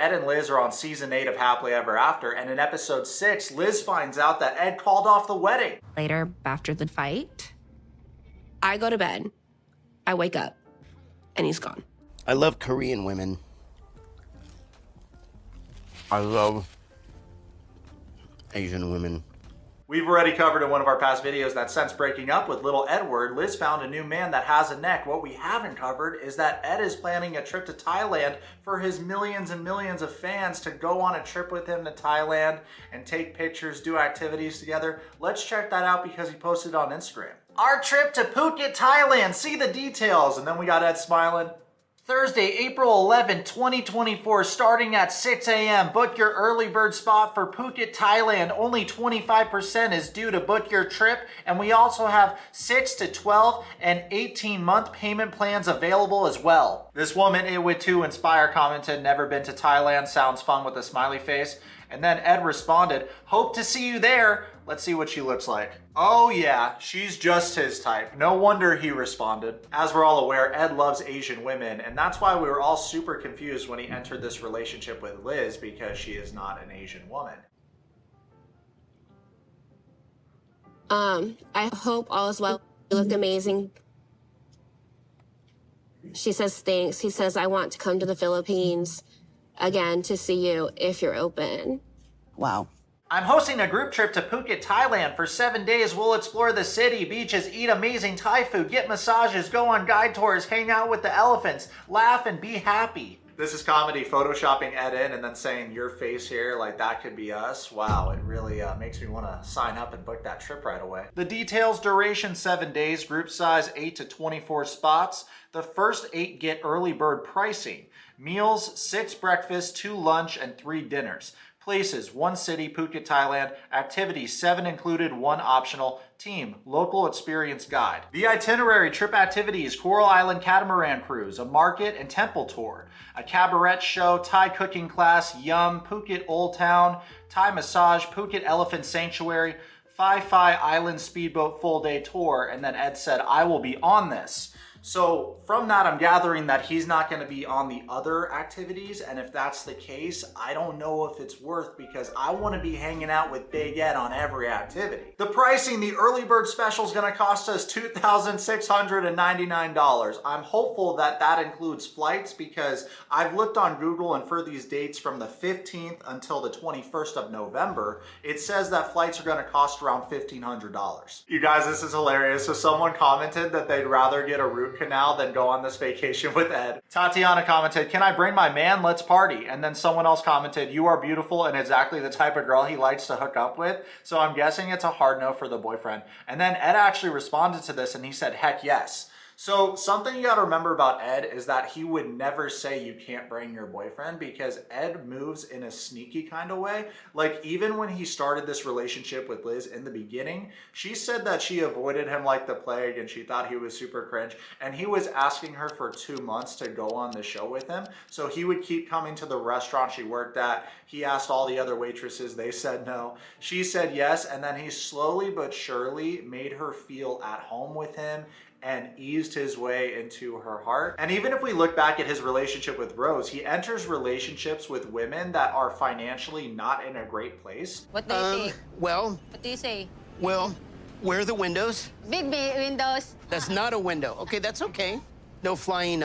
Ed and Liz are on season 8 of Happily Ever After, and in episode 6, Liz finds out that Ed called off the wedding. Later, after the fight, I go to bed, I wake up, and he's gone. I love Korean women. I love Asian women. We've already covered in one of our past videos that since breaking up with little Edward, Liz found a new man that has a neck. What we haven't covered is that Ed is planning a trip to Thailand for his millions and millions of fans to go on a trip with him to Thailand and take pictures, do activities together. Let's check that out because he posted it on Instagram. Our trip to Phuket, Thailand. See the details. And then we got Ed smiling. Thursday, April 11, 2024, starting at 6 a.m. Book your early bird spot for Phuket, Thailand. Only 25% is due to book your trip. And we also have 6 to 12 and 18-month payment plans available as well. This woman, Yourwetsock, commented, never been to Thailand, sounds fun with a smiley face. And then Ed responded, hope to see you there. Let's see what she looks like. Oh yeah, she's just his type. No wonder he responded. As we're all aware, Ed loves Asian women, and that's why we were all super confused when he entered this relationship with Liz, because she is not an Asian woman. I hope all is well. You look amazing. She says thanks. He says, I want to come to the Philippines again to see you if you're open. Wow. I'm hosting a group trip to Phuket, Thailand for 7 days. We'll explore the city, beaches, eat amazing Thai food, get massages, go on guide tours, hang out with the elephants, laugh and be happy. This is comedy, photoshopping Ed in and then saying your face here, like that could be us. Wow, it really makes me want to sign up and book that trip right away. The details, duration 7 days, group size 8 to 24 spots. The first 8 get early bird pricing. Meals, 6 breakfasts, 2 lunch, and 3 dinners. Places, 1 city, Phuket, Thailand. Activities, 7 included, 1 optional. Team, local experience guide. The itinerary, trip activities, Coral Island catamaran cruise, a market and temple tour, a cabaret show, Thai cooking class, Yum, Phuket Old Town, Thai massage, Phuket Elephant Sanctuary, Phi Phi Island speedboat full day tour, and then Ed said, I will be on this. So from that, I'm gathering that he's not going to be on the other activities. And if that's the case, I don't know if it's worth, because I want to be hanging out with Big Ed on every activity. The pricing, the early bird special is going to cost us $2,699. I'm hopeful that that includes flights, because I've looked on Google, and for these dates from the 15th until the 21st of November, it says that flights are going to cost around $1,500. You guys, this is hilarious. So someone commented that they'd rather get a root canal than go on this vacation with Ed. Tatiana commented, can I bring my man? Let's party. And then someone else commented, you are beautiful and exactly the type of girl he likes to hook up with. So I'm guessing it's a hard no for the boyfriend. And then Ed actually responded to this and he said, heck yes. So something you gotta remember about Ed is that he would never say you can't bring your boyfriend, because Ed moves in a sneaky kind of way. Like even when he started this relationship with Liz in the beginning, she said that she avoided him like the plague and she thought he was super cringe. And he was asking her for 2 months to go on the show with him. So he would keep coming to the restaurant she worked at. He asked all the other waitresses, they said no. She said yes, and then he slowly but surely made her feel at home with him and eased his way into her heart. And even if we look back at his relationship with Rose, he enters relationships with women that are financially not in a great place. What do you think? Well, What do you say? well, where are the windows? Big windows. That's not a window. Okay, that's okay. No flying,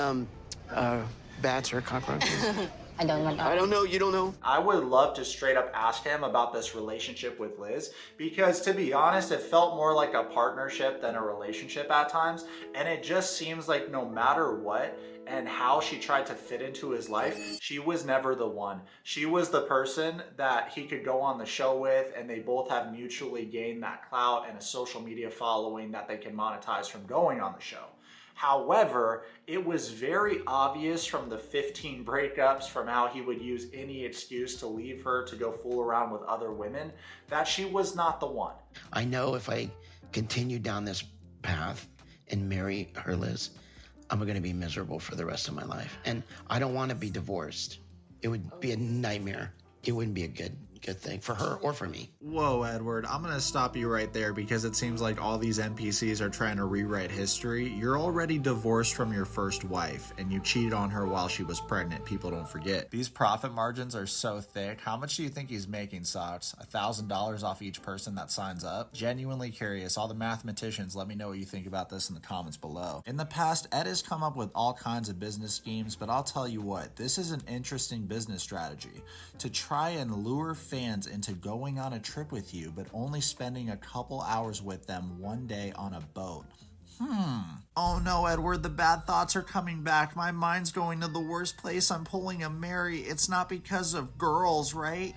bats or cockroaches. I don't want I don't know, you don't know? I would love to straight up ask him about this relationship with Liz, because to be honest, it felt more like a partnership than a relationship at times. And it just seems like no matter what and how she tried to fit into his life, she was never the one. She was the person that he could go on the show with, and they both have mutually gained that clout and a social media following that they can monetize from going on the show. However, it was very obvious from the 15 breakups, from how he would use any excuse to leave her to go fool around with other women, that she was not the one. I know if I continue down this path and marry her, Liz, I'm gonna be miserable for the rest of my life. And I don't wanna be divorced. It would be a nightmare. It wouldn't be a good good thing for her or for me. Whoa, Edward, I'm gonna stop you right there because it seems like all these NPCs are trying to rewrite history. You're already divorced from your first wife, and you cheated on her while she was pregnant. People don't forget. These profit margins are so thick. How much do you think he's making, Socks? $1,000 off each person that signs up? Genuinely curious. All the mathematicians, let me know what you think about this in the comments below. In the past, Ed has come up with all kinds of business schemes, but I'll tell you what, this is an interesting business strategy. To try and lure fans into going on a trip with you, but only spending a couple hours with them one day on a boat. Oh no, Edward, the bad thoughts are coming back. My mind's going to the worst place. I'm pulling a Mary. It's not because of girls, right?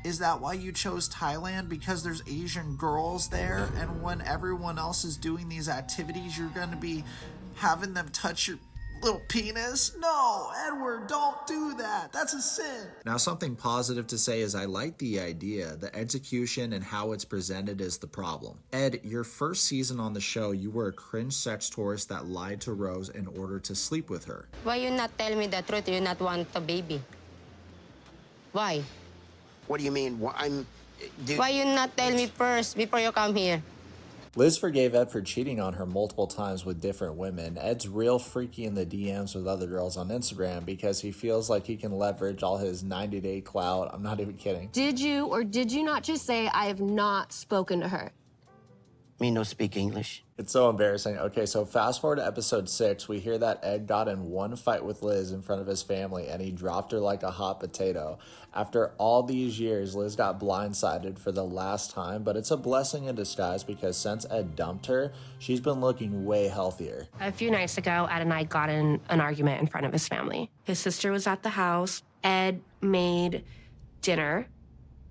Is that why you chose Thailand? Because there's Asian girls there, and when everyone else is doing these activities, you're gonna be having them touch your little penis? No, Edward, don't do that. That's a sin. Now, something positive to say is I like the idea. The execution and how it's presented is the problem. Ed, your first season on the show, you were a cringe sex tourist that lied to Rose in order to sleep with her. Why you not tell me the truth? You not want a baby? Why? What do you mean? Why you not tell me first before you come here? Liz forgave Ed for cheating on her multiple times with different women. Ed's real freaky in the DMs with other girls on Instagram because he feels like he can leverage all his 90-day clout. I'm not even kidding. Did you or did you not just say I have not spoken to her? Me no speak English. It's so embarrassing. Okay, so fast forward to episode 6, we hear that Ed got in one fight with Liz in front of his family and he dropped her like a hot potato. After all these years, Liz got blindsided for the last time, but it's a blessing in disguise because since Ed dumped her, she's been looking way healthier. A few nights ago, Ed and I got in an argument in front of his family. His sister was at the house. Ed made dinner.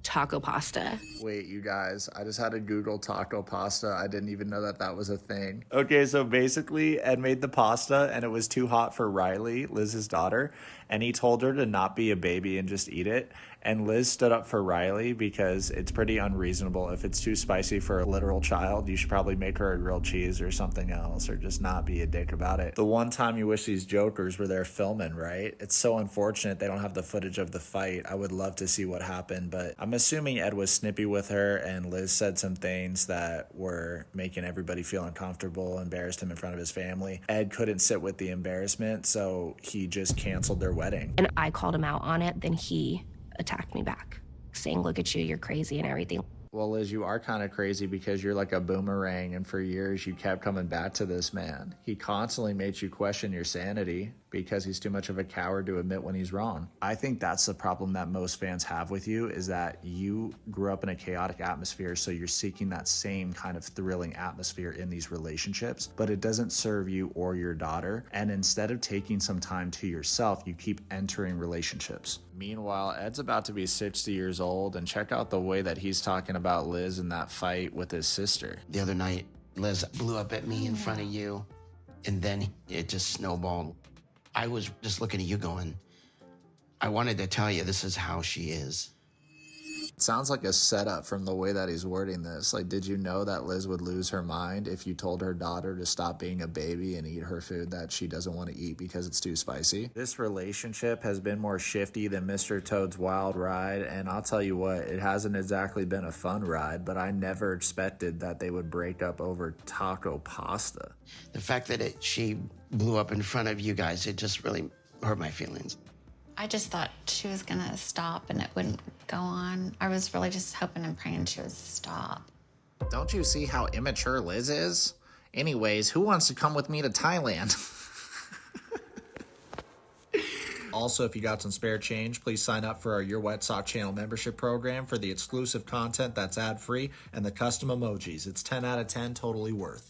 Taco pasta. Wait, you guys, I just had to Google taco pasta. I didn't even know that that was a thing. Okay, so basically, Ed made the pasta and it was too hot for Riley, Liz's daughter, and he told her to not be a baby and just eat it. And Liz stood up for Riley because it's pretty unreasonable. If it's too spicy for a literal child, you should probably make her a grilled cheese or something else, or just not be a dick about it. The one time you wish these jokers were there filming, right? It's so unfortunate they don't have the footage of the fight. I would love to see what happened, but I'm assuming Ed was snippy with her and Liz said some things that were making everybody feel uncomfortable, embarrassed him in front of his family. Ed couldn't sit with the embarrassment, so he just canceled their wedding. And I called him out on it, then he attacked me back, saying, look at you, you're crazy and everything. Well, Liz, you are kind of crazy because you're like a boomerang, and for years you kept coming back to this man. He constantly made you question your sanity because he's too much of a coward to admit when he's wrong. I think that's the problem that most fans have with you, is that you grew up in a chaotic atmosphere, so you're seeking that same kind of thrilling atmosphere in these relationships, but it doesn't serve you or your daughter, and instead of taking some time to yourself, you keep entering relationships. Meanwhile, Ed's about to be 60 years old, and check out the way that he's talking about Liz in that fight with his sister. The other night, Liz blew up at me in front of you, and then it just snowballed. I was just looking at you going, I wanted to tell you this is how she is. It sounds like a setup from the way that he's wording this. Like, did you know that Liz would lose her mind if you told her daughter to stop being a baby and eat her food that she doesn't want to eat because it's too spicy? This relationship has been more shifty than Mr. Toad's Wild Ride, and I'll tell you what, it hasn't exactly been a fun ride, but I never expected that they would break up over taco pasta. The fact that she blew up in front of you guys, it just really hurt my feelings. I just thought she was gonna stop and it wouldn't go on. I was really just hoping and praying she would stop. Don't you see how immature Liz is? Anyways, who wants to come with me to Thailand? Also, if you got some spare change, please sign up for our Yourwetsock channel membership program for the exclusive content that's ad-free and the custom emojis. It's 10 out of 10, totally worth.